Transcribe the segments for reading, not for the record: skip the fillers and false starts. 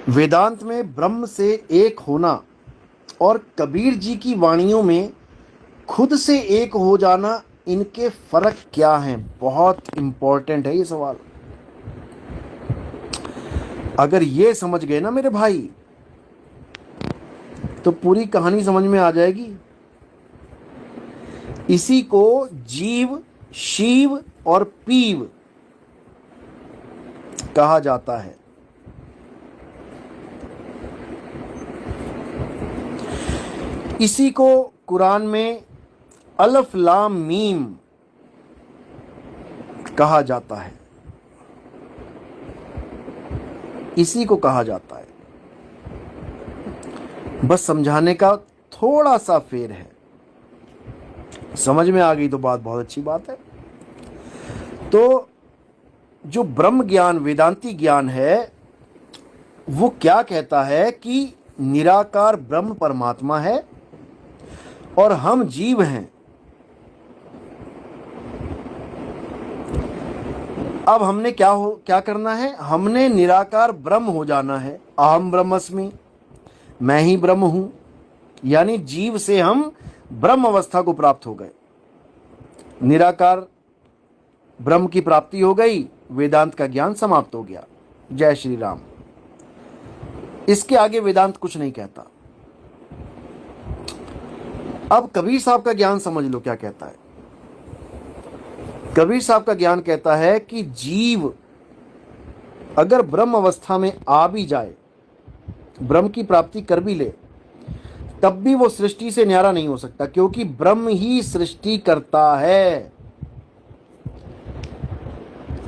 वेदांत में ब्रह्म से एक होना और कबीर जी की वाणियों में खुद से एक हो जाना, इनके फर्क क्या हैं? बहुत इंपॉर्टेंट है ये सवाल। अगर ये समझ गए ना मेरे भाई, तो पूरी कहानी समझ में आ जाएगी। इसी को जीव, शिव और पीव कहा जाता है। इसी को कुरान में अल्फ लाम मीम कहा जाता है। इसी को कहा जाता है। बस समझाने का थोड़ा सा फेर है। समझ में आ गई तो बहुत अच्छी बात है। तो जो ब्रह्म ज्ञान, वेदांती ज्ञान है, वो क्या कहता है कि निराकार ब्रह्म परमात्मा है और हम जीव हैं। अब हमने क्या करना है? हमने निराकार ब्रह्म हो जाना है। अहम ब्रह्मस्मि, मैं ही ब्रह्म हूं। यानी जीव से हम ब्रह्म अवस्था को प्राप्त हो गए, निराकार ब्रह्म की प्राप्ति हो गई, वेदांत का ज्ञान समाप्त हो गया। जय श्री राम। इसके आगे वेदांत कुछ नहीं कहता। अब कबीर साहब का ज्ञान समझ लो क्या कहता है। कबीर साहब का ज्ञान कहता है कि जीव अगर ब्रह्म अवस्था में आ भी जाए, ब्रह्म की प्राप्ति कर भी ले, तब भी वो सृष्टि से न्यारा नहीं हो सकता, क्योंकि ब्रह्म ही सृष्टि करता है।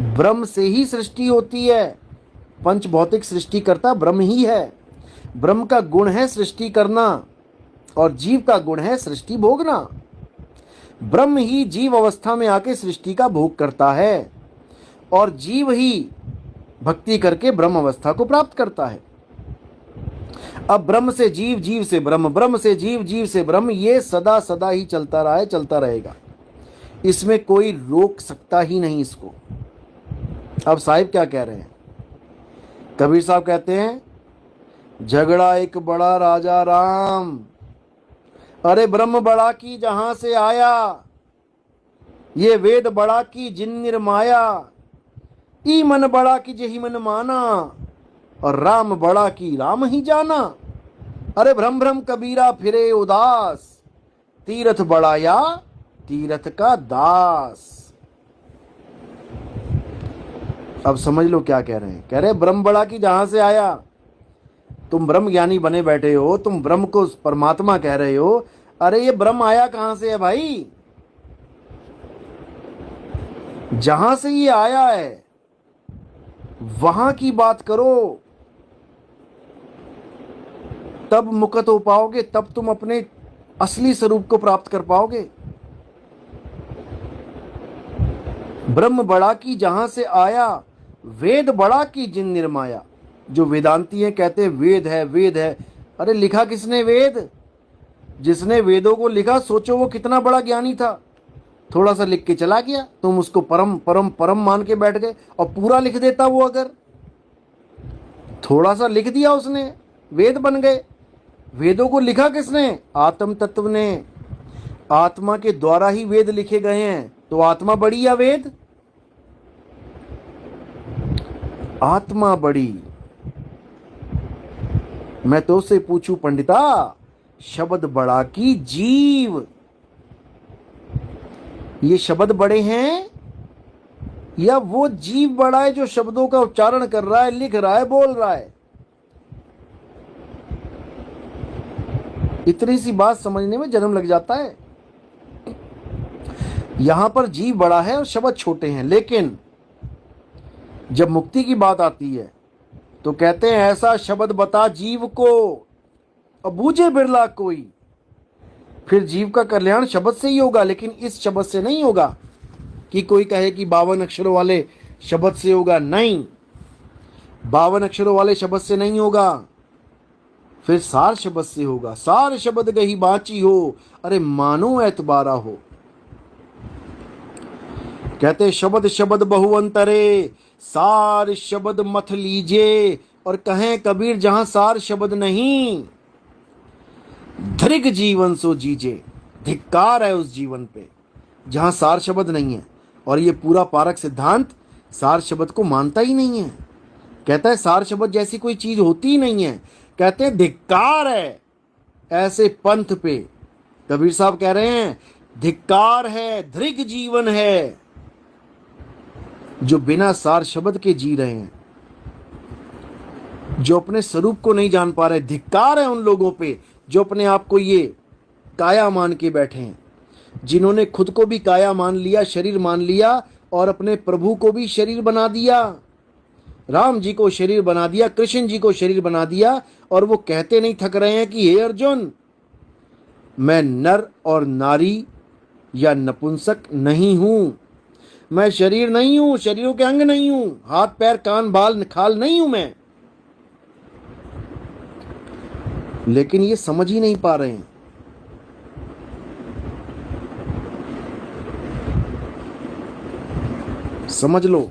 ब्रह्म से ही सृष्टि होती है। पंच भौतिक सृष्टि करता ब्रह्म ही है। ब्रह्म का गुण है सृष्टि करना और जीव का गुण है सृष्टि भोगना। ब्रह्म ही जीव अवस्था में आके सृष्टि का भोग करता है और जीव ही भक्ति करके ब्रह्म अवस्था को प्राप्त करता है। अब ब्रह्म से जीव, जीव से ब्रह्म, ब्रह्म से जीव, जीव से ब्रह्म, ये सदा सदा ही चलता रहा है, चलता रहेगा। इसमें कोई रोक सकता ही नहीं इसको। अब साहिब क्या कह रहे हैं? कबीर साहब कहते हैं, झगड़ा एक बड़ा राजा राम, अरे ब्रह्म बड़ा की जहां से आया, ये वेद बड़ा की जिन निर्माया, ई मन बड़ा की जही मन माना, और राम बड़ा की राम ही जाना। अरे भ्रम भ्रम कबीरा फिरे उदास, तीरथ बढ़ाया तीरथ का दास। अब समझ लो क्या कह रहे हैं। कह रहे ब्रह्म बड़ा की जहां से आया। तुम ब्रह्म ज्ञानी बने बैठे हो, तुम ब्रह्म को परमात्मा कह रहे हो। अरे ये ब्रह्म आया कहां से है भाई? जहां से ये आया है वहां की बात करो, तब मुक्त हो पाओगे, तब तुम अपने असली स्वरूप को प्राप्त कर पाओगे। ब्रह्म बड़ा की जहां से आया, वेद बड़ा की जिन निर्माया। जो वेदांती हैं कहते हैं वेद है, वेद है। अरे लिखा किसने वेद? जिसने वेदों को लिखा, सोचो वो कितना बड़ा ज्ञानी था। थोड़ा सा लिख के चला गया, तुम उसको परम परम परम मान के बैठ गए। और पूरा लिख देता वो, अगर थोड़ा सा लिख दिया उसने, वेद बन गए। वेदों को लिखा किसने? आत्म तत्व ने। आत्मा के द्वारा ही वेद लिखे गए हैं, तो आत्मा बड़ी या वेद? आत्मा बड़ी। मैं तो उससे पूछूं पंडिता, शब्द बड़ा की जीव, ये शब्द बड़े हैं या वो जीव बड़ा है जो शब्दों का उच्चारण कर रहा है, लिख रहा है, बोल रहा है? इतनी सी बात समझने में जन्म लग जाता है। यहां पर जीव बड़ा है और शब्द छोटे हैं। लेकिन जब मुक्ति की बात आती है तो कहते हैं ऐसा शब्द बता जीव को, अब बूझे बिरला कोई। फिर जीव का कल्याण शब्द से ही होगा, लेकिन इस शब्द से नहीं होगा कि कोई कहे कि 52 अक्षरों वाले शब्द से होगा। नहीं, 52 अक्षरों वाले शब्द से नहीं होगा, फिर सार शब्द से होगा। सार शब्द गही बाची हो, अरे मानो एतबारा हो। कहते शब्द शब्द बहु अंतरे, सार शब्द मथ लीजे, और कहें कबीर जहां सार शब्द नहीं, धृग जीवन सो जीजे। धिक्कार है उस जीवन पे जहां सार शब्द नहीं है। और ये पूरा पारक सिद्धांत सार शब्द को मानता ही नहीं है। कहता है सार शब्द जैसी कोई चीज होती ही नहीं है। कहते हैं धिक्कार है ऐसे पंथ पे। कबीर साहब कह रहे हैं धिक्कार है, धृग जीवन है जो बिना सार शब्द के जी रहे हैं, जो अपने स्वरूप को नहीं जान पा रहे। धिक्कार है उन लोगों पे जो अपने आप को ये काया मान के बैठे हैं, जिन्होंने खुद को भी काया मान लिया, शरीर मान लिया और अपने प्रभु को भी शरीर बना दिया। राम जी को शरीर बना दिया, कृष्ण जी को शरीर बना दिया। और वो कहते नहीं थक रहे हैं कि हे अर्जुन, मैं नर और नारी या नपुंसक नहीं हूं, मैं शरीर नहीं हूं, शरीरों के अंग नहीं हूं, हाथ पैर कान बाल खाल नहीं हूं मैं। लेकिन ये समझ ही नहीं पा रहे हैं। समझ लो।